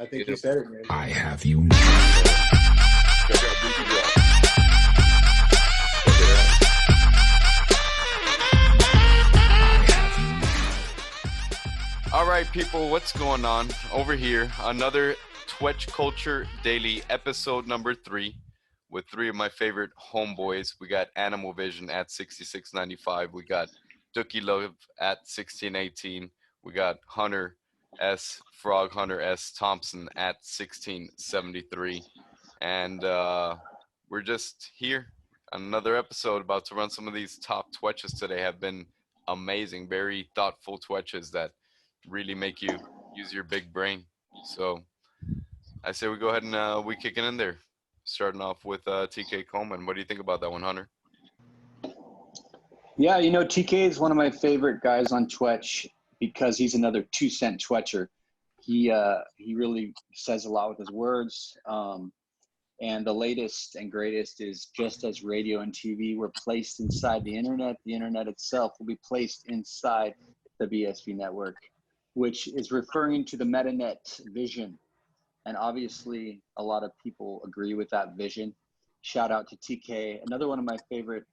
I think you said it, man. I have you. All right, people, what's going on over here? Another Twetch Culture Daily, episode number 3, with 3 of my favorite homeboys. We got Animal Vision at 6695. We got Dookie Love at 1618. We got Hunter S. Frog Hunter S. Thompson at 1673. And we're just here on another episode, about to run some of these top Twetches today. Have been amazing, very thoughtful Twetches that really make you use your big brain. So I say we go ahead and we kick it in there. Starting off with TK Coleman. What do you think about that one, Hunter? Yeah, you know, TK is one of my favorite guys on Twetch because he's another 2-cent Twetcher. He really says a lot with his words. And the latest and greatest is, just as radio and TV were placed inside the internet itself will be placed inside the BSV network, which is referring to the MetaNet vision. And obviously, a lot of people agree with that vision. Shout out to TK. Another one of my favorite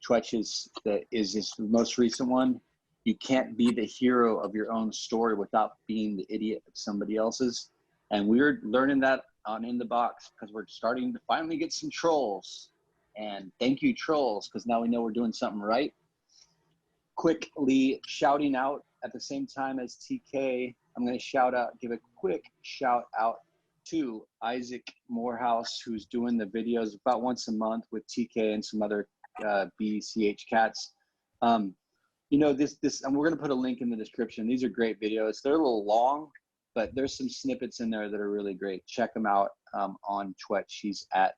Twetches that is this most recent one. You can't be the hero of your own story without being the idiot of somebody else's. And we're learning that on InTheBox because we're starting to finally get some trolls. And thank you, trolls, because now we know we're doing something right. Quickly shouting out at the same time as TK, I'm going to give a quick shout out to Isaac Morehouse, who's doing the videos about once a month with TK and some other BCH cats. You know, this, and we're going to put a link in the description. These are great videos. They're a little long, but there's some snippets in there that are really great. Check them out on Twetch. He's at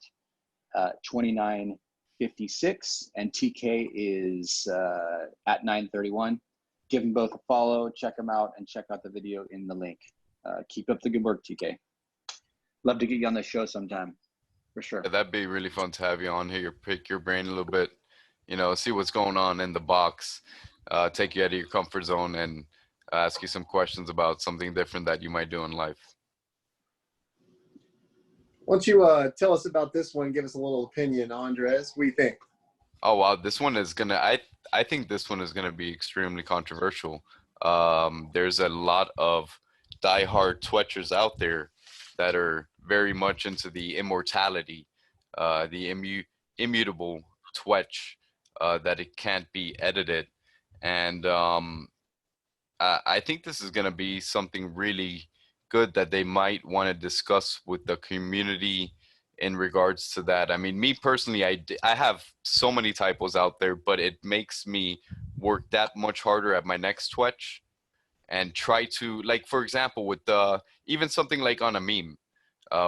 2956, and TK is at 931. Give them both a follow, check them out, and check out the video in the link. Keep up the good work, TK. Love to get you on the show sometime, for sure. Yeah, that'd be really fun to have you on here, pick your brain a little bit, you know, see what's going on in the box, take you out of your comfort zone, and ask you some questions about something different that you might do in life. Why don't you tell us about this one, give us a little opinion, Andres. What do you think? Oh, wow, this one is going to, I think this one is going to be extremely controversial. There's a lot of diehard Twetchers out there that are very much into the immortality, the immutable Twetch, that it can't be edited. And I think this is going to be something really good that they might want to discuss with the community in regards to that. I mean, me personally, I have so many typos out there, but it makes me work that much harder at my next Twetch and try to, like, for example, with even something like on a meme,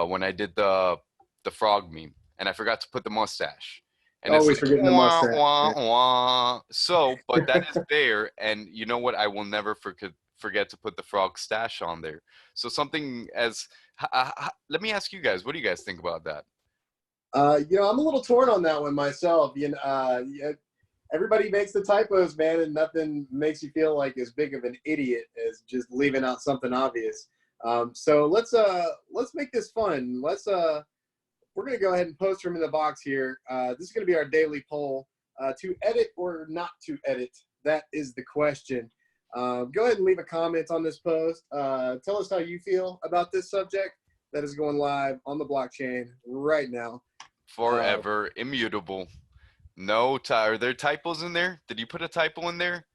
when I did the frog meme, and I forgot to put the mustache. And Always it's like, forgetting the mustache. wah, wah. So, but that is there, and you know what? I will never forget to put the frog stash on there. So something as let me ask you guys, what do you guys think about that? You know, I'm a little torn on that one myself. You know, everybody makes the typos, man, and nothing makes you feel like as big of an idiot as just leaving out something obvious. So let's make this fun. We're gonna go ahead and post from in the box here. This is gonna be our daily poll. To edit or not to edit? That is the question. Go ahead and leave a comment on this post. Tell us how you feel about this subject that is going live on the blockchain right now. Forever immutable. No, are there typos in there? Did you put a typo in there?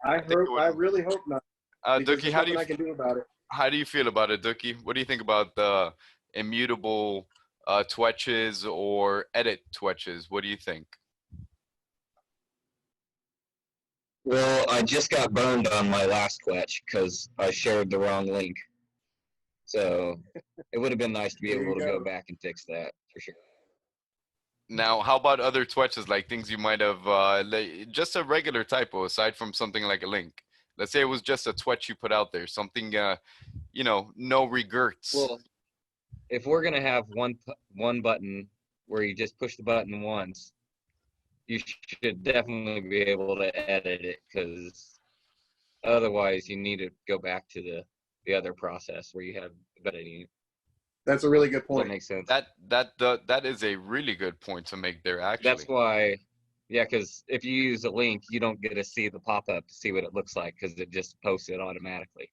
I really hope not. Dookie, how do you? I can do about it. How do you feel about it, Dookie? What do you think about the immutable Twetches or edit Twetches? What do you think? Well, I just got burned on my last Twetch because I shared the wrong link. So it would have been nice to be able to go back and fix that for sure. Now, how about other Twetches, like things you might have, just a regular typo aside from something like a link? Let's say it was just a Twetch you put out there, something, you know, no regrets. Well, if we're going to have one button where you just push the button once, you should definitely be able to edit it, because otherwise you need to go back to the the other process where you have editing. That's a really good Does point. that make sense? That is a really good point to make there. Actually, That's why, yeah, because if you use a link, you don't get to see the pop-up to see what it looks like because it just posts it automatically.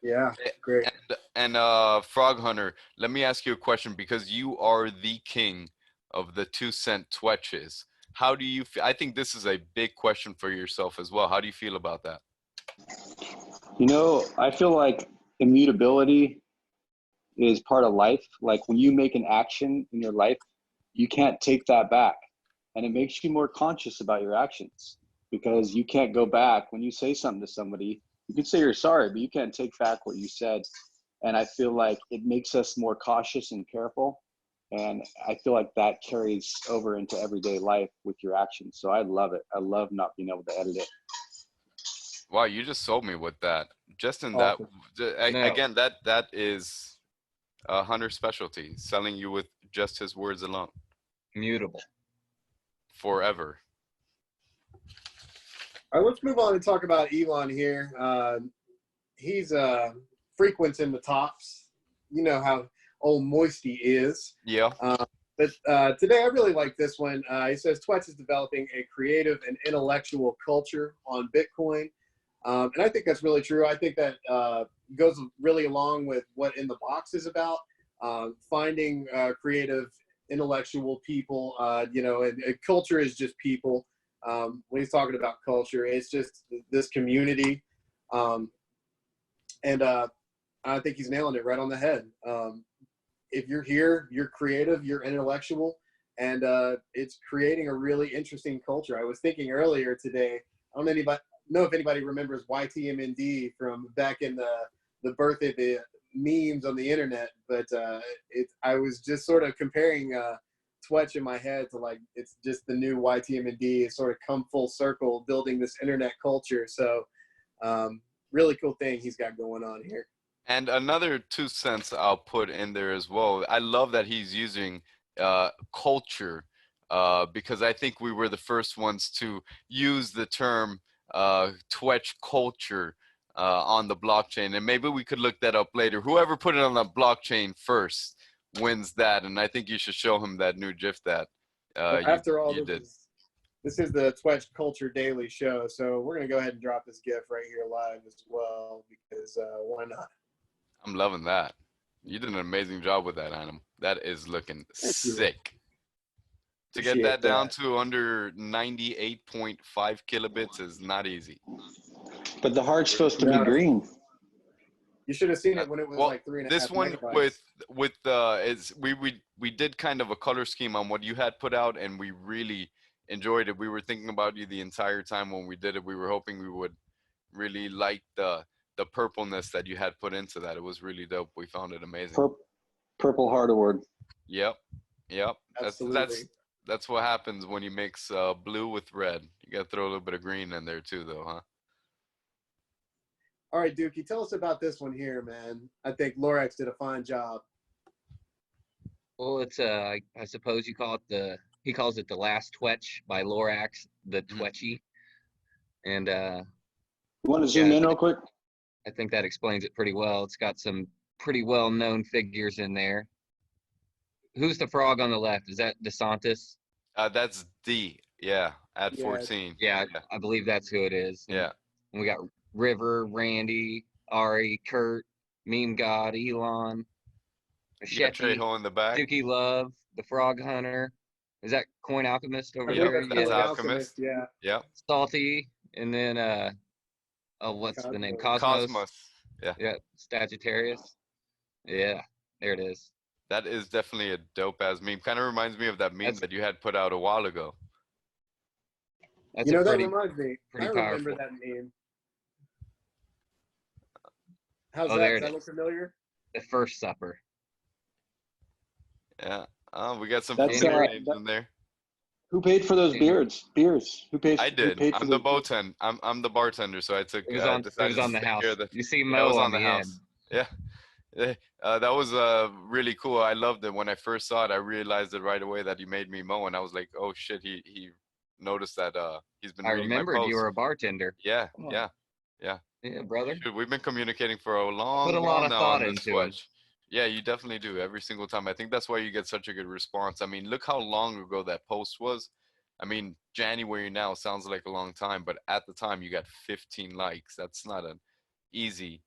Yeah, great. And Frog Hunter, let me ask you a question because you are the king of the 2-cent Twetches. How do you I think this is a big question for yourself as well. How do you feel about that? You know, I feel like immutability is part of life. Like when you make an action in your life, you can't take that back. And it makes you more conscious about your actions because you can't go back. When you say something to somebody, you can say you're sorry, but you can't take back what you said. And I feel like it makes us more cautious and careful. And I feel like that carries over into everyday life with your actions. So I love it. I love not being able to edit it. Wow, you just sold me with that. Just in Awesome. that, No. again, that is Hunter's specialty, selling you with just his words alone, Mutable. forever. All right, let's move on and talk about Elon here. He's frequent in the tops. You know how old Moisty is. Yeah. But today I really like this one. He says Twetch is developing a creative and intellectual culture on Bitcoin. And I think that's really true. I think that goes really along with what InTheBox is about, finding creative, intellectual people, and culture is just people. When he's talking about culture, it's just this community. And I think he's nailing it right on the head. If you're here, you're creative, you're intellectual, and it's creating a really interesting culture. I was thinking earlier today, I don't know if anybody remembers YTMND from back in the birth of the memes on the internet, but I was just sort of comparing Twetch in my head to like it's just the new YTMND. It's sort of come full circle, building this internet culture. So really cool thing he's got going on here. And another 2 cents I'll put in there as well. I love that he's using culture because I think we were the first ones to use the term Twetch culture on the blockchain. And maybe we could look that up later. Whoever put it on the blockchain first wins that. And I think you should show him that new GIF that After all, you did. This is the Twetch Culture Daily Show. So we're going to go ahead and drop this GIF right here live as well because why not? I'm loving that. You did an amazing job with that, Adam. That is looking sick. To get that down to under 98.5 kilobits is not easy. But the heart's supposed to be green. You should have seen it when it was like 3.5 This one megabytes. we did kind of a color scheme on what you had put out, and we really enjoyed it. We were thinking about you the entire time when we did it. We were hoping we would really like the purpleness that you had put into that. It was really dope. We found it amazing. Purple Heart Award. Yep. Absolutely. That's what happens when you mix blue with red. You gotta throw a little bit of green in there too, though, huh? All right, Dookie, tell us about this one here, man. I think Lorax did a fine job. Well, it's I suppose you call it he calls it the Last Twetch by Lorax, the Twetchy, and You want to zoom in real quick? I think that explains it pretty well. It's got some pretty well-known figures in there. Who's the frog on the left? Is that DeSantis? That's D. Yeah, at 14. Yeah, I believe that's who it is. Yeah. And we got River, Randy, Ari, Kurt, Meme God, Elon, Trejo in the back. Dookie Love, the Frog Hunter. Is that Coin Alchemist over Yep, there? that's Alchemist. Yeah. Yep. Salty, and then what's the name? Cosmos. Yeah. Sagittarius. Yeah, there it is. That is definitely a dope ass meme. Kind of reminds me of that meme that you had put out a while ago. That's that reminds me. I remember powerful. that meme. How's that? Does that look familiar? The First Supper. Yeah. We got some names in there. Who paid for those beers? Who paid? I did. Who paid I'm the bartender. I'm the bartender, so I took. It was on the house. You see Mo on the house. Yeah. That was really cool. I loved it. When I first saw it, I realized it right away that he made me Mo, and I was like, oh shit, he noticed that he's been reading my posts. I remembered you were a bartender. Yeah. Yeah, brother. Dude, we've been communicating for a long Put a while lot of now thought on into this 'em. Twitch. Yeah, you definitely do every single time. I think that's why you get such a good response. I mean, look how long ago that post was. I mean, January now sounds like a long time, but at the time you got 15 likes. That's not an easy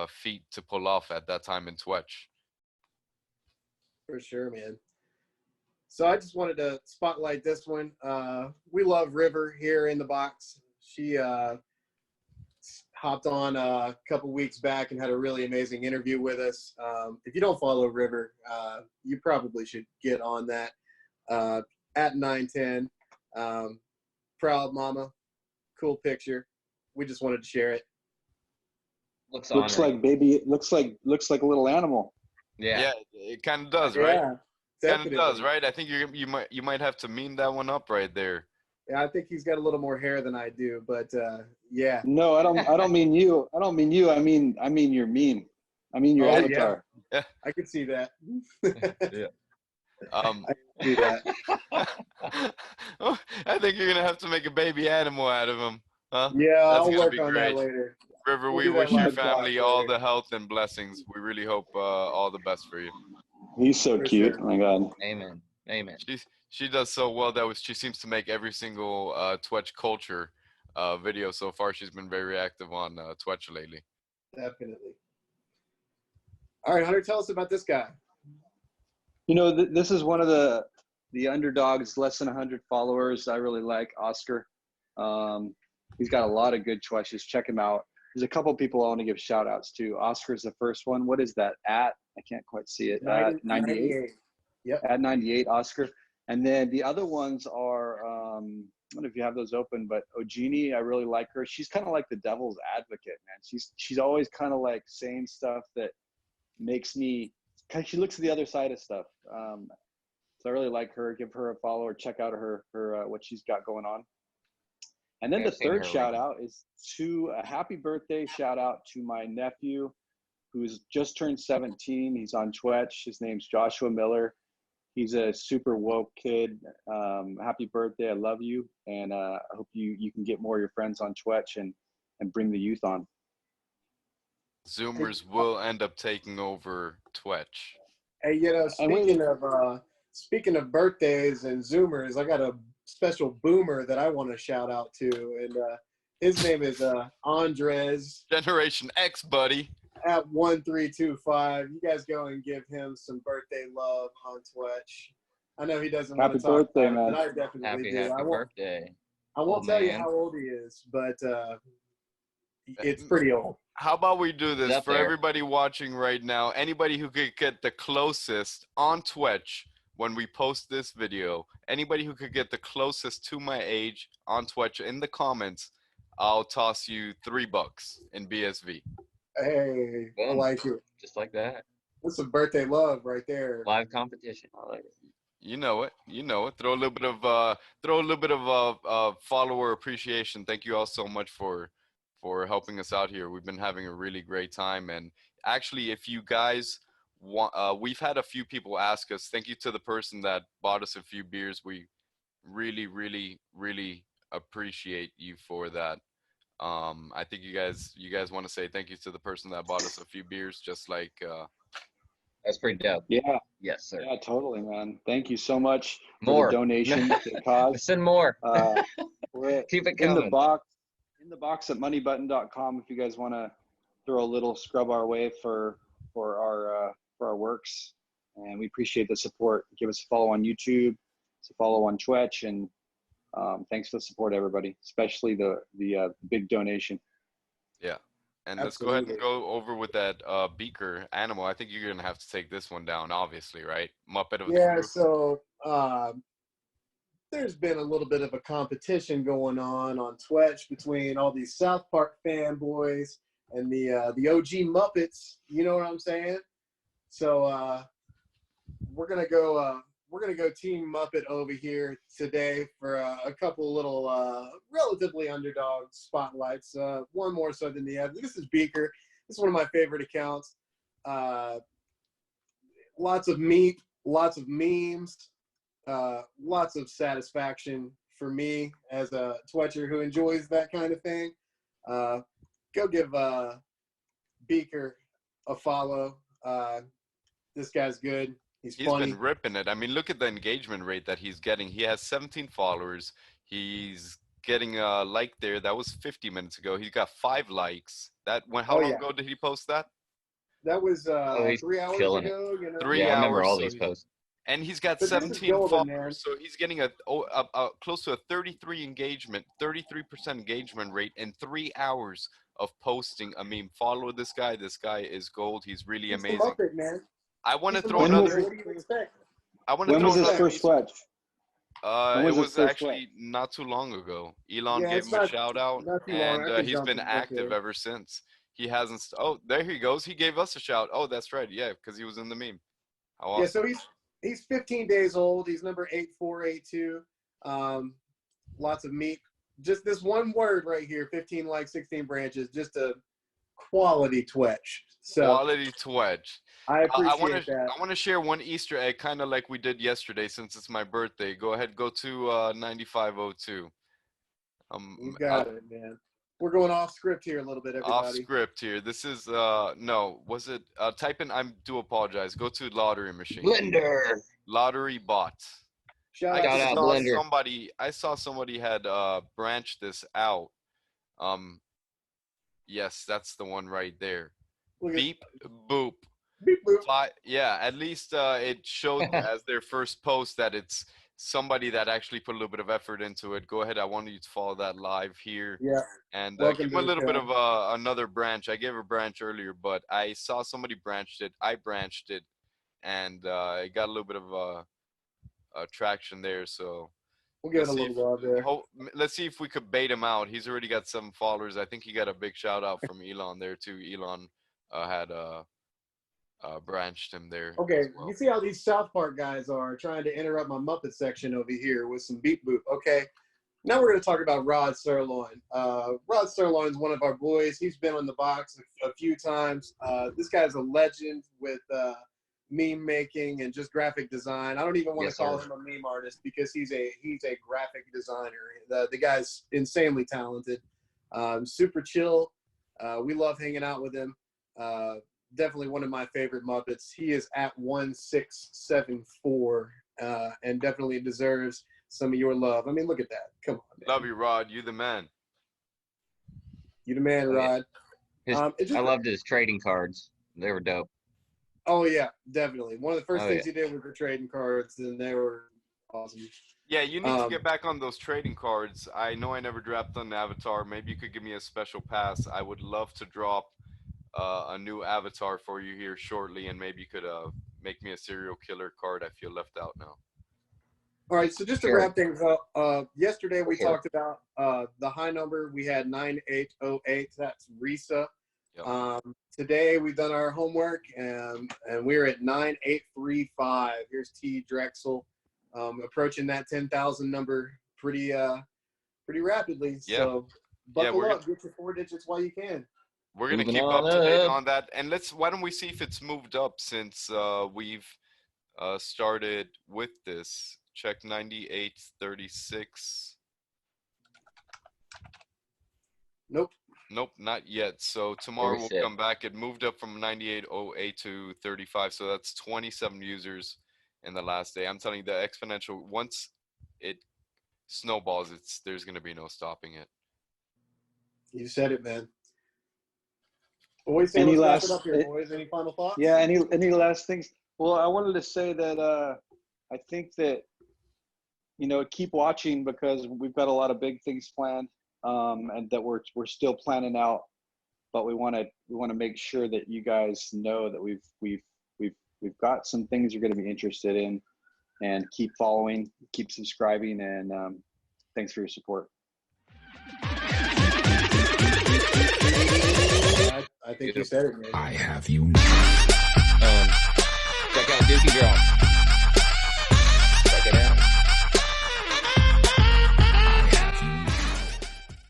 feat to pull off at that time in Twitch. For sure, man. So I just wanted to spotlight this one. We love River here in the box. She hopped on a couple weeks back and had a really amazing interview with us. If you don't follow River, you probably should get on that. At 910, proud mama, cool picture. We just wanted to share it. Looks like baby. Looks like a little animal. Yeah, it kind of does, right? Yeah, Kind of definitely. does, right? I think you might have to meme that one up right there. Yeah, I think he's got a little more hair than I do, but yeah. No, I don't mean you. I don't mean you. I mean your meme. I mean your avatar. Yeah. I could see that. Yeah. I can see that. I think you're gonna have to make a baby animal out of him, huh? Yeah, That's I'll gonna work be on great. that later. River, We'll we do that wish your live family talk all later. the health and blessings. We really hope all the best for you. He's so For cute. sure. Oh my God. Amen. Amen. She does so well that she seems to make every single Twitch culture video so far. She's been very active on Twitch lately. Definitely. All right, Hunter, tell us about this guy. You know, this is one of the underdogs, less than 100 followers. I really like Oscar. He's got a lot of good choices. Check him out. There's a couple people I want to give shout outs to. Oscar's the first one. What is that? I can't quite see it. 98. Yep. At 98, Oscar. And then the other ones are, I don't know if you have those open, but Ogini, I really like her. She's kind of like the devil's advocate, man. She's always kind of like saying stuff that makes me, she looks at the other side of stuff. So I really like her. Give her a follow or check out her what she's got going on. And then the third shout out is to a happy birthday shout out to my nephew who's just turned 17. He's on Twitch. His name's Joshua Miller. He's a super woke kid. Happy birthday. I love you. And I hope you can get more of your friends on Twitch and bring the youth on. Zoomers will end up taking over Twitch. Hey, you know, speaking of birthdays and Zoomers, I got a special boomer that I want to shout out to, and his name is Andres. Generation X, buddy. At 1325. You guys go and give him some birthday love on Twitch. I know he doesn't want to talk about it, but I definitely do. Happy birthday. I won't tell you how old he is, but it's pretty old. How about we do this for everybody watching right now? Anybody who could get the closest on Twitch when we post this video, anybody who could get the closest to my age on Twitch in the comments, I'll toss you $3 in BSV. Hey, I like it. Just like that. That's some birthday love right there. Live competition. I like it. You know it. You know it. Throw a little bit of follower appreciation. Thank you all so much for helping us out here. We've been having a really great time. And actually, if you guys want, we've had a few people ask us. Thank you to the person that bought us a few beers. We really, really, really appreciate you for that. I think you guys want to say thank you to the person that bought us a few beers, just like that's pretty dope. Yeah. Yes, sir. Yeah, totally, man. Thank you so much more for the donation to the cause. Send more. We're Keep it coming. In the box at moneybutton.com if you guys want to throw a little scrub our way for our works, and we appreciate the support. Give us a follow on YouTube, a follow on Twitch, and thanks for the support, everybody, especially the big donation. Yeah. And Absolutely. Let's go ahead and go over with that Beaker animal. I think you're going to have to take this one down, obviously, right? Muppet of the Yeah, group. so there's been a little bit of a competition going on Twitch between all these South Park fanboys and the OG Muppets. You know what I'm saying? So we're gonna go Team Muppet over here today for a couple little relatively underdog spotlights. One more so than the other. This is Beaker. This is one of my favorite accounts. Lots of meat, lots of memes, lots of satisfaction for me as a Twitcher who enjoys that kind of thing. go give Beaker a follow. This guy's good. He's funny. been ripping it. I mean, look at the engagement rate that he's getting. He has 17 followers. He's getting a like there. That was 50 minutes ago. He's got 5 likes. How long ago did he post that? That was he's 3 hours killing ago. You know? 3 I remember hours. all So these posts. and he's got But this is 17 golden, followers, man. so he's getting a close to a 33% engagement rate in 3 hours of posting a meme. Follow this guy. This guy is gold. He's really He's the amazing. Muppet, man. I want to He's the throw Muppet. another. What do you expect? I want to When throw was his another. first Twetch? When It was his was first actually not too long ago. Elon Yeah, gave it's him a not- shout out, not too long. I and could he's jump been in, active okay. ever since. He hasn't. Oh, there he goes. He gave us a shout. Oh, that's right. Yeah, because he was in the meme. How awesome. Yeah, so he's 15 days old. He's number 8482. Lots of meat. Just this one word right here, 15 likes, 16 branches, just a quality Twetch. So Quality Twetch. I appreciate that. I want to share one Easter egg, kind of like we did yesterday, since it's my birthday. Go ahead, go to 9502. You got it, man. We're going off script here a little bit, everybody. Off script here. This is no, was it type in? I do apologize. Go to lottery machine. Blender. Lottery bot. Shout Shout out out Blender. I saw somebody had branched this out. Yes, that's the one right there. Beep boop. Beep boop. Yeah, at least it showed as their first post that it's somebody that actually put a little bit of effort into it. Go ahead. I want you to follow that live here. Yeah. And Welcome give to him a the little bit show. of another branch. I gave a branch earlier, but I saw somebody branched it. I branched it, and it got a little bit of traction there. So We'll give it a let's see little love there. let's see if we could bait him out. He's already got 7 followers. I think he got a big shout out from Elon there too. Elon had branched him there. Okay, as well. you see how these South Park guys are trying to interrupt my Muppet section over here with some beep boop. Okay, now we're going to talk about Rod Sirloin. Rod Sirloin's one of our boys. He's been on the box a few times. This guy's a legend with meme making and just graphic design. I don't even want to call him a meme artist because he's a graphic designer. The guy's insanely talented, super chill. We love hanging out with him. Definitely one of my favorite Muppets. He is at 1674 and definitely deserves some of your love. I mean, look at that. Come on, man. Love you, Rod. You the man. You the man, Rod. I loved his trading cards. They were dope. Oh, yeah, definitely. One of the first things he did was the trading cards, and they were awesome. Yeah, you need to get back on those trading cards. I know I never dropped on Avatar. Maybe you could give me a special pass. I would love to drop a new avatar for you here shortly, and maybe you could make me a serial killer card. I feel left out now. All right, so just to wrap things up, yesterday we talked about the high number. We had 9808. That's Risa. Yep. Today we've done our homework, and we're at 9835. Here's T. Drexel, approaching that 10,000 number pretty rapidly. Yeah. So buckle up, get your 4 digits while you can. We're gonna keep up to date on that, and why don't we see if it's moved up since we've started with this. Check 9836. Nope, not yet. So tomorrow we'll come back. It moved up from 9808 to 35, so that's 27 users in the last day. I'm telling you, the exponential, once it snowballs, there's gonna be no stopping it. You said it, man. Boys, Any let's wrap it up here, boys. Any final thoughts? Yeah, any last things? Well, I wanted to say that I think that, keep watching because we've got a lot of big things planned, and that we're still planning out. But we want to make sure that you guys know that we've got some things you're going to be interested in, and keep following, keep subscribing, and thanks for your support. I think you said it, man. I have you. Check out Dookie Girl.